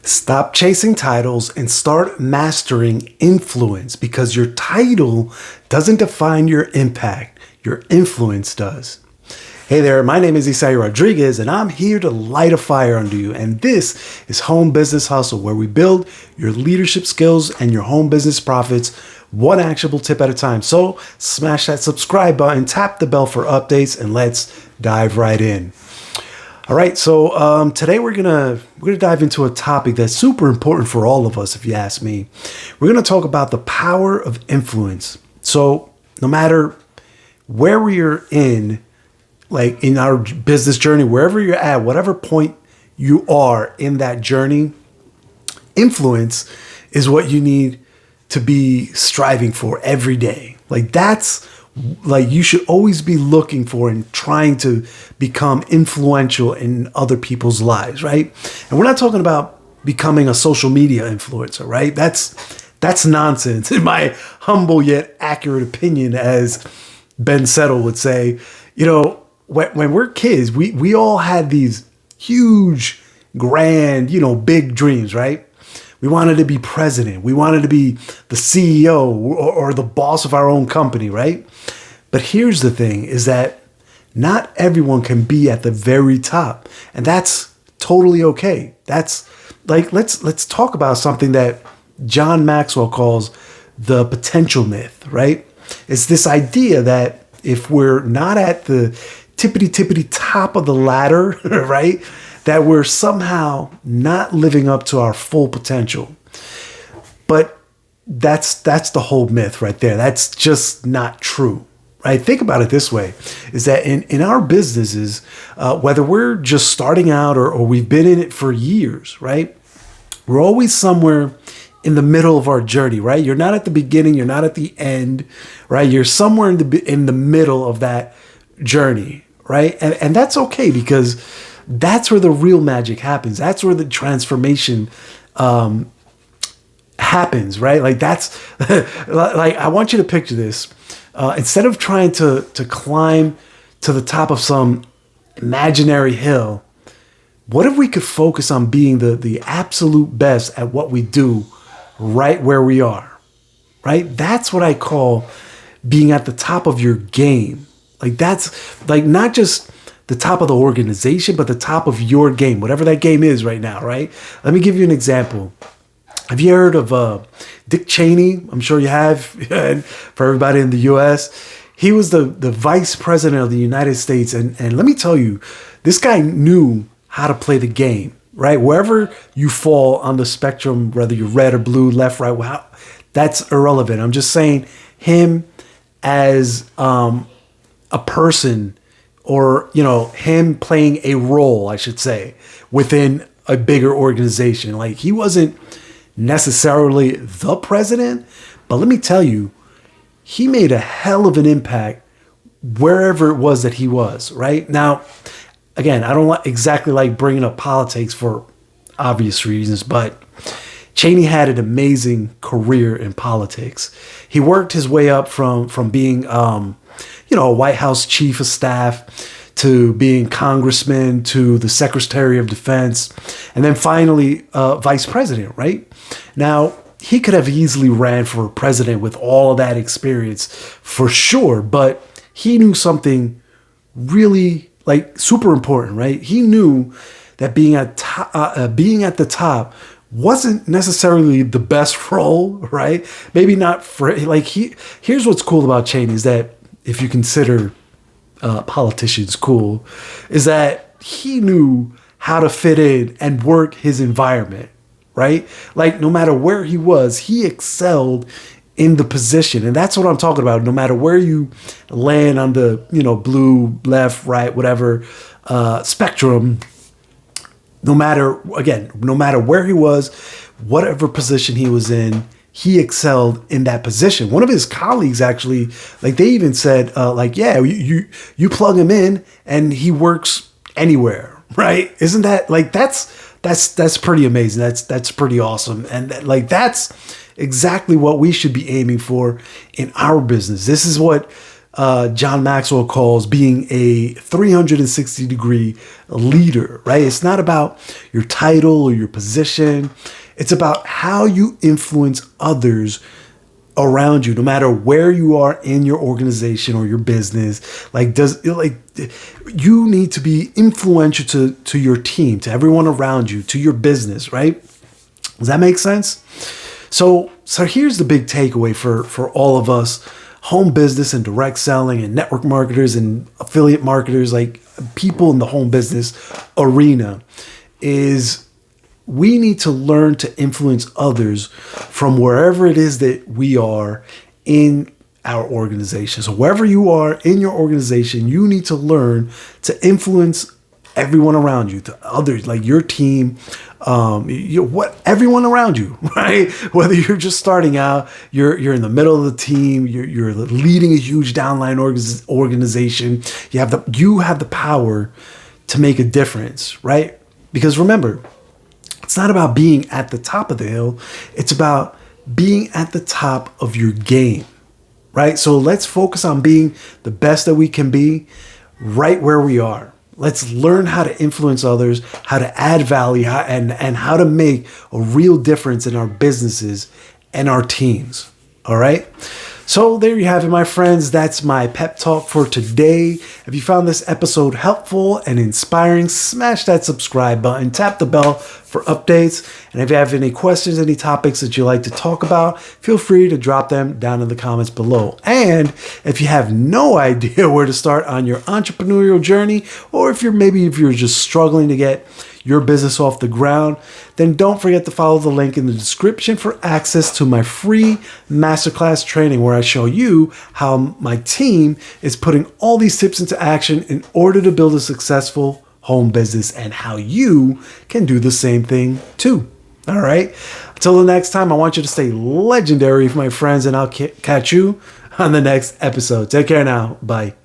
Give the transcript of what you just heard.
Stop chasing titles and start mastering influence, because your title doesn't define your impact. Your influence does. Hey there, my name is Isai Rodriguez, and I'm here to light a fire under you. And this is Home Business Hustle, where we build your leadership skills and your home business profits one actionable tip at a time. So smash that subscribe button, tap the bell for updates, and let's dive right in. All right, so today we're gonna dive into a topic that's super important for all of us, if you ask me. We're gonna talk about the power of influence. So no matter where we're in, like in our business journey, wherever you're at, whatever point you are in that journey, influence is what you need to be striving for every day. Like you should always be looking for and trying to become influential in other people's lives, right? And we're not talking about becoming a social media influencer, right? That's nonsense, in my humble yet accurate opinion, as Ben Settle would say. You know, when we're kids, we all had these huge, grand, big dreams, right? We wanted to be president. We wanted to be the CEO or the boss of our own company, right? But here's the thing, is that not everyone can be at the very top. And that's totally okay. That's like, let's talk about something that John Maxwell calls the potential myth, right? It's this idea that if we're not at the tippity top of the ladder, right, that we're somehow not living up to our full potential. But that's the whole myth right there. That's just not true, right? Think about it this way, is that in our businesses, whether we're just starting out or we've been in it for years, right, we're always somewhere in the middle of our journey, right? You're not at the beginning, you're not at the end, right? You're somewhere in the middle of that journey, right? And that's okay, because that's where the real magic happens. That's where the transformation happens, right? Like that's like, I want you to picture this. Instead of trying to climb to the top of some imaginary hill, what if we could focus on being the absolute best at what we do right where we are, right? That's what I call being at the top of your game. Like that's like not just the top of the organization, but the top of your game, whatever that game is right now, right? Let me give you an example. Have you heard of Dick Cheney? I'm sure you have. For everybody in the U.S., he was the vice president of the United States. And let me tell you, this guy knew how to play the game, right? Wherever you fall on the spectrum, whether you're red or blue, left, right, well, that's irrelevant. I'm just saying him as a person, or, him playing a role, I should say, within a bigger organization. Like, he wasn't necessarily the president, but let me tell you, he made a hell of an impact wherever it was that he was, right? Now, again, I don't exactly like bringing up politics for obvious reasons, but Cheney had an amazing career in politics. He worked his way up from being a White House chief of staff to being congressman to the Secretary of Defense, and then finally vice president, right? Now, he could have easily ran for president with all of that experience for sure, but he knew something really super important, right? He knew that being at the top wasn't necessarily the best role, right? Maybe not for here's what's cool about Cheney, is that if you consider politicians cool, is that he knew how to fit in and work his environment, right? Like, no matter where he was, he excelled in the position. And that's what I'm talking about. No matter where you land on the, blue, left, right, whatever spectrum, no matter where he was, whatever position he was in, he excelled in that position. One of his colleagues actually, they even said, yeah, you plug him in and he works anywhere, right? Isn't that that's pretty amazing. That's pretty awesome. And that's exactly what we should be aiming for in our business. This is what John Maxwell calls being a 360-degree leader, right? It's not about your title or your position. It's about how you influence others around you, no matter where you are in your organization or your business. You need to be influential to your team, to everyone around you, to your business, right? Does that make sense? So here's the big takeaway for all of us home business and direct selling and network marketers and affiliate marketers, like people in the home business arena, is we need to learn to influence others from wherever it is that we are in our organization. So wherever you are in your organization, you need to learn to influence everyone around you, to others, like your team, everyone around you, right? Whether you're just starting out, you're in the middle of the team, you're leading a huge downline organization. You have the power to make a difference, right? Because remember, it's not about being at the top of the hill. It's about being at the top of your game, right? So let's focus on being the best that we can be right where we are. Let's learn how to influence others, how to add value, and how to make a real difference in our businesses and our teams. All right? So there you have it, my friends. That's my pep talk for today. If you found this episode helpful and inspiring, smash that subscribe button, tap the bell for updates. And if you have any questions, any topics that you'd like to talk about, feel free to drop them down in the comments below. And if you have no idea where to start on your entrepreneurial journey, or if you're just struggling to get your business off the ground, then don't forget to follow the link in the description for access to my free MasterClass training, where I show you how my team is putting all these tips into action in order to build a successful home business, and how you can do the same thing too. All right. Until the next time, I want you to stay legendary, my friends, and I'll catch you on the next episode. Take care now. Bye.